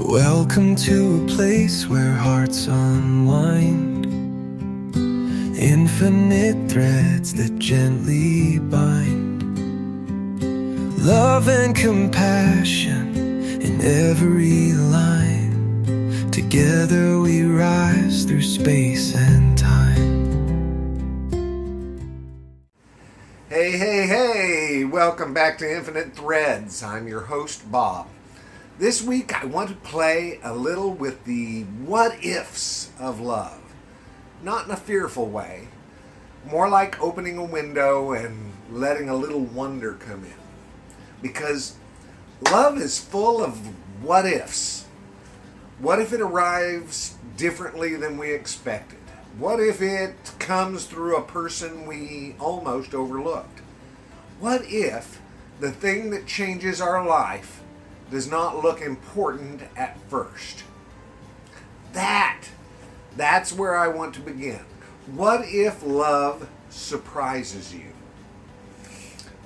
Welcome to a place where hearts unwind, infinite threads that gently bind, love and compassion in every line. Together we rise through space and time. Hey, welcome back to Infinite Threads. I'm your host, Bob. This week I want to play a little with the what-ifs of love. Not in a fearful way, more like opening a window and letting a little wonder come in. Because love is full of what-ifs. What if it arrives differently than we expected? What if it comes through a person we almost overlooked? What if the thing that changes our life does not look important at first? That's where I want to begin. What if love surprises you?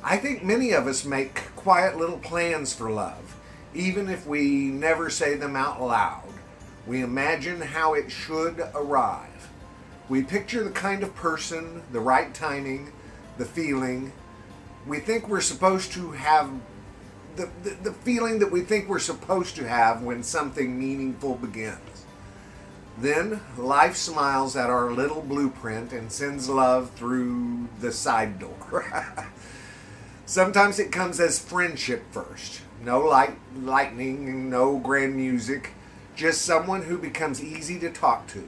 I think many of us make quiet little plans for love, even if we never say them out loud. We imagine how it should arrive. We picture the kind of person, the right timing, the feeling. We think we're supposed to have the feeling that we think we're supposed to have when something meaningful begins. Then life smiles at our little blueprint and sends love through the side door. Sometimes it comes as friendship first. No lightning, no grand music, just someone who becomes easy to talk to.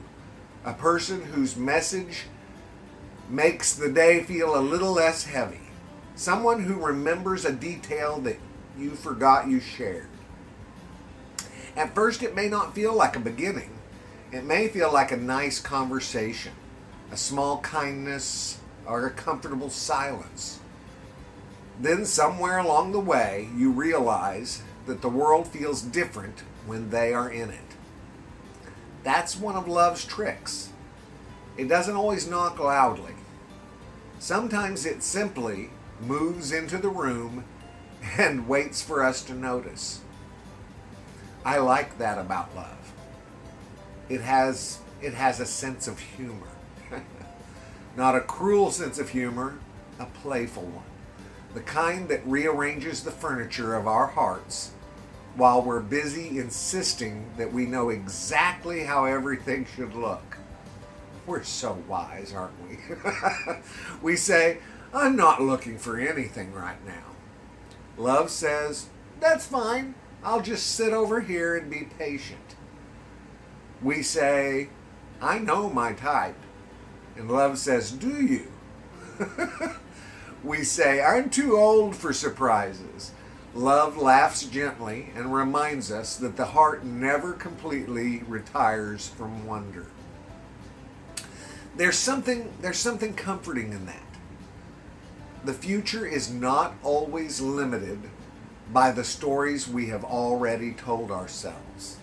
A person whose message makes the day feel a little less heavy. Someone who remembers a detail that you forgot you shared. At first, it may not feel like a beginning. It may feel like a nice conversation, a small kindness, or a comfortable silence. Then somewhere along the way, you realize that the world feels different when they are in it. That's one of love's tricks. It doesn't always knock loudly. Sometimes it simply moves into the room and waits for us to notice. I like that about love. It has a sense of humor. Not a cruel sense of humor, a playful one. The kind that rearranges the furniture of our hearts while we're busy insisting that we know exactly how everything should look. We're so wise, aren't we? We say, I'm not looking for anything right now. Love says, that's fine. I'll just sit over here and be patient. We say, I know my type. And love says, do you? We say, I'm too old for surprises. Love laughs gently and reminds us that the heart never completely retires from wonder. There's something comforting in that. The future is not always limited by the stories we have already told ourselves.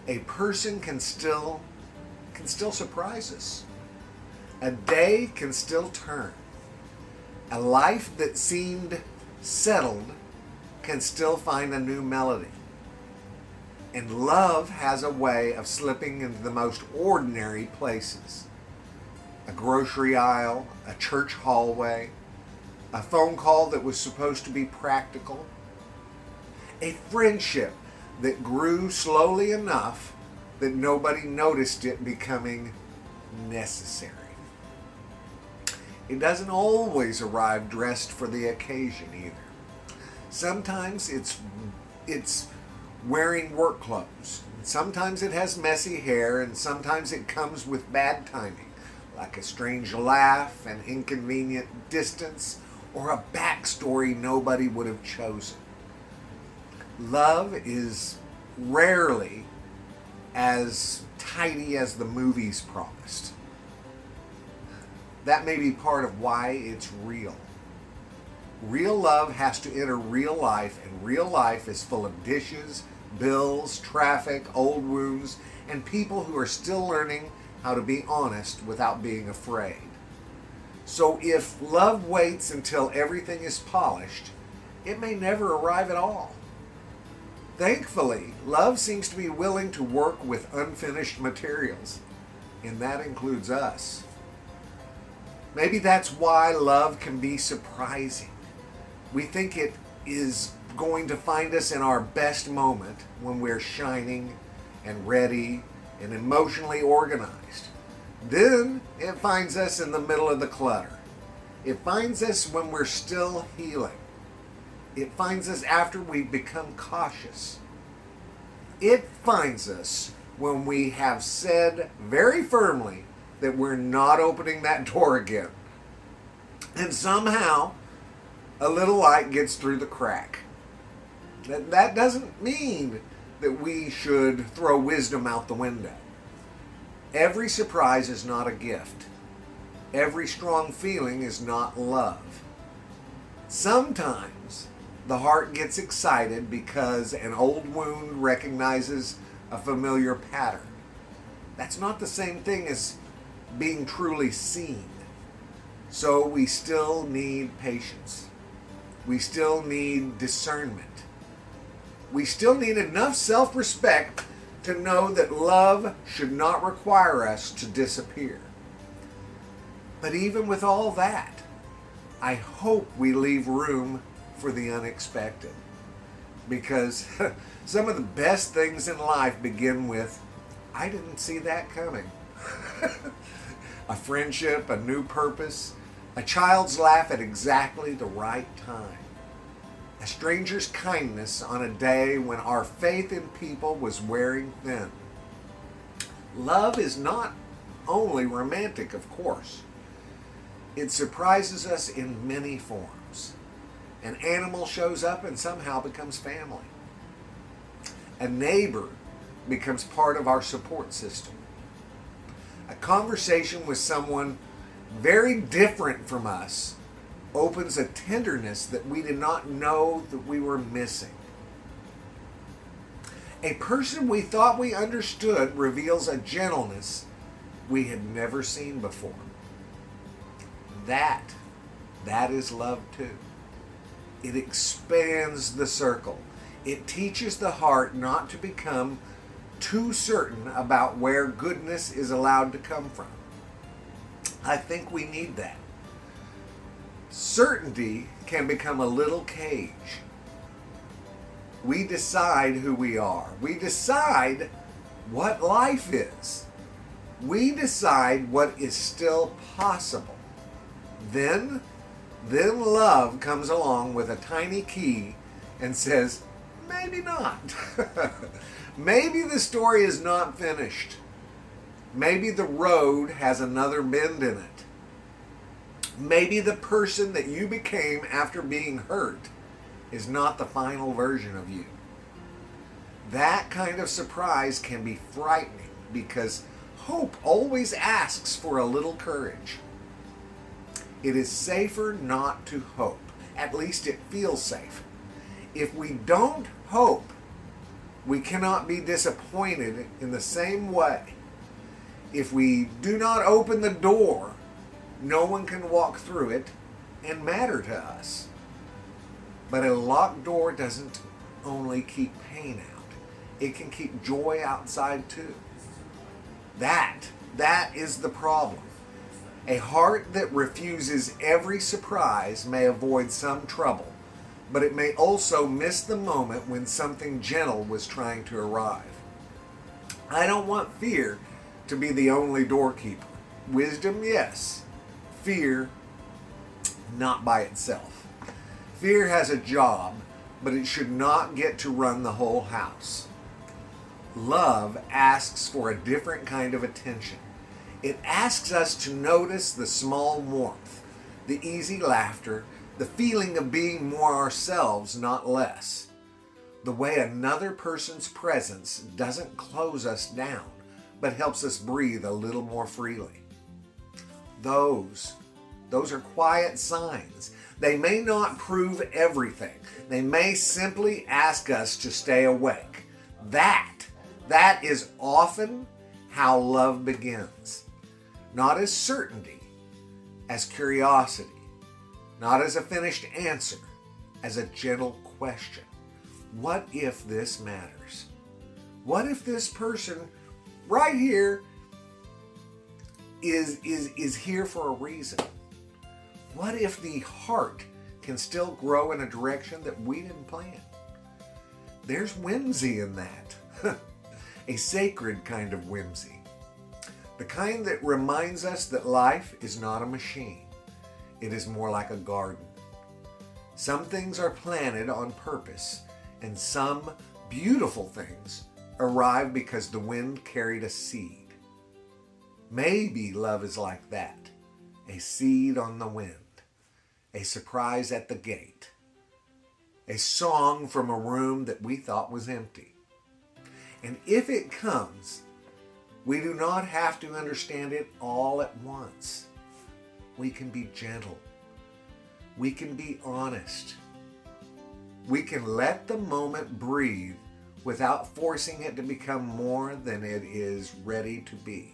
A person can still surprise us. A day can still turn. A life that seemed settled can still find a new melody. And love has a way of slipping into the most ordinary places. A grocery aisle, a church hallway, a phone call that was supposed to be practical, a friendship that grew slowly enough that nobody noticed it becoming necessary. It doesn't always arrive dressed for the occasion either. Sometimes it's wearing work clothes. Sometimes it has messy hair, and sometimes it comes with bad timing, like a strange laugh, an inconvenient distance, or a backstory nobody would have chosen. Love is rarely as tidy as the movies promised. That may be part of why it's real. Real love has to enter real life, and real life is full of dishes, bills, traffic, old wounds, and people who are still learning how to be honest without being afraid. So if love waits until everything is polished, it may never arrive at all. Thankfully, love seems to be willing to work with unfinished materials, and that includes us. Maybe that's why love can be surprising. We think it is going to find us in our best moment when we're shining and ready and emotionally organized. Then it finds us in the middle of the clutter. It finds us when we're still healing. It finds us after we've become cautious. It finds us when we have said very firmly that we're not opening that door again. And somehow, a little light gets through the crack. That doesn't mean that we should throw wisdom out the window. Every surprise is not a gift. Every strong feeling is not love. Sometimes the heart gets excited because an old wound recognizes a familiar pattern. That's not the same thing as being truly seen. So we still need patience. We still need discernment. We still need enough self-respect to know that love should not require us to disappear. But even with all that, I hope we leave room for the unexpected. Because some of the best things in life begin with, I didn't see that coming. A friendship, a new purpose, a child's laugh at exactly the right time. A stranger's kindness on a day when our faith in people was wearing thin. Love is not only romantic, of course. It surprises us in many forms. An animal shows up and somehow becomes family. A neighbor becomes part of our support system. A conversation with someone very different from us opens a tenderness that we did not know that we were missing. A person we thought we understood reveals a gentleness we had never seen before. That is love too. It expands the circle. It teaches the heart not to become too certain about where goodness is allowed to come from. I think we need that. Certainty can become a little cage. We decide who we are. We decide what life is. We decide what is still possible. Then love comes along with a tiny key and says, maybe not. Maybe the story is not finished. Maybe the road has another bend in it. Maybe the person that you became after being hurt is not the final version of you. That kind of surprise can be frightening because hope always asks for a little courage. It is safer not to hope. At least it feels safe. If we don't hope, we cannot be disappointed in the same way. If we do not open the door, no one can walk through it and matter to us. But a locked door doesn't only keep pain out. It can keep joy outside too. That is the problem. A heart that refuses every surprise may avoid some trouble, but it may also miss the moment when something gentle was trying to arrive. I don't want fear to be the only doorkeeper. Wisdom, yes. Fear, not by itself. Fear has a job, but it should not get to run the whole house. Love asks for a different kind of attention. It asks us to notice the small warmth, the easy laughter, the feeling of being more ourselves, not less. The way another person's presence doesn't close us down, but helps us breathe a little more freely. Those are quiet signs. They may not prove everything. They may simply ask us to stay awake. That is often how love begins. Not as certainty, as curiosity. Not as a finished answer, as a gentle question. what if this matters? What if this person right here is here for a reason? What if the heart can still grow in a direction that we didn't plan? There's whimsy in that. A sacred kind of whimsy. The kind that reminds us that life is not a machine. It is more like a garden. Some things are planted on purpose, and some beautiful things arrive because the wind carried a seed. Maybe love is like that, a seed on the wind, a surprise at the gate, a song from a room that we thought was empty. And if it comes, we do not have to understand it all at once. We can be gentle. We can be honest. We can let the moment breathe without forcing it to become more than it is ready to be.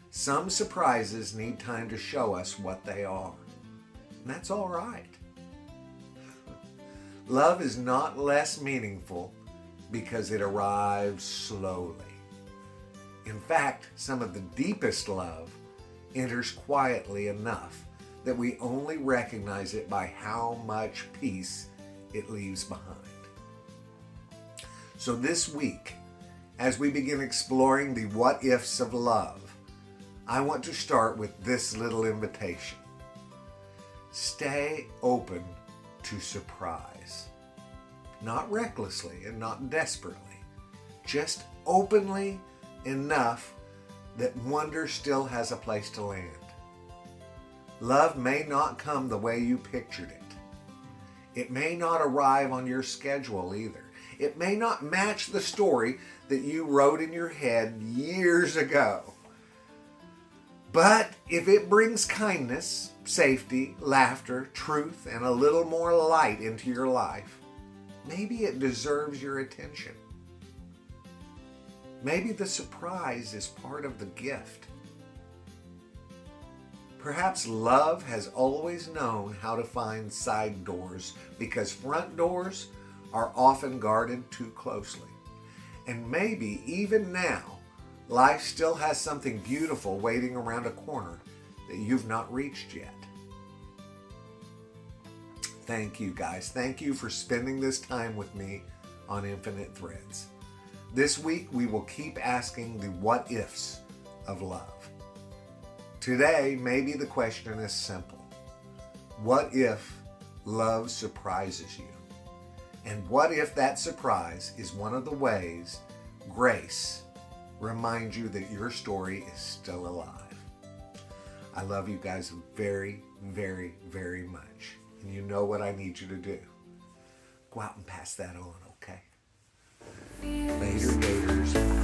Some surprises need time to show us what they are. And that's all right. Love is not less meaningful because it arrives slowly. In fact, some of the deepest love enters quietly enough that we only recognize it by how much peace it leaves behind. So this week, as we begin exploring the what-ifs of love, I want to start with this little invitation. Stay open to surprise. Not recklessly and not desperately, just openly enough that wonder still has a place to land. Love may not come the way you pictured it. It may not arrive on your schedule either. It may not match the story that you wrote in your head years ago. But if it brings kindness, safety, laughter, truth, and a little more light into your life, maybe it deserves your attention. Maybe the surprise is part of the gift. Perhaps love has always known how to find side doors because front doors are often guarded too closely. And maybe even now, life still has something beautiful waiting around a corner that you've not reached yet. Thank you, guys. Thank you for spending this time with me on Infinite Threads. This week, we will keep asking the what-ifs of love. Today, maybe the question is simple. What if love surprises you? And what if that surprise is one of the ways grace reminds you that your story is still alive? I love you guys very, very, very much. And you know what I need you to do. Go out and pass that on, okay? Later, gators.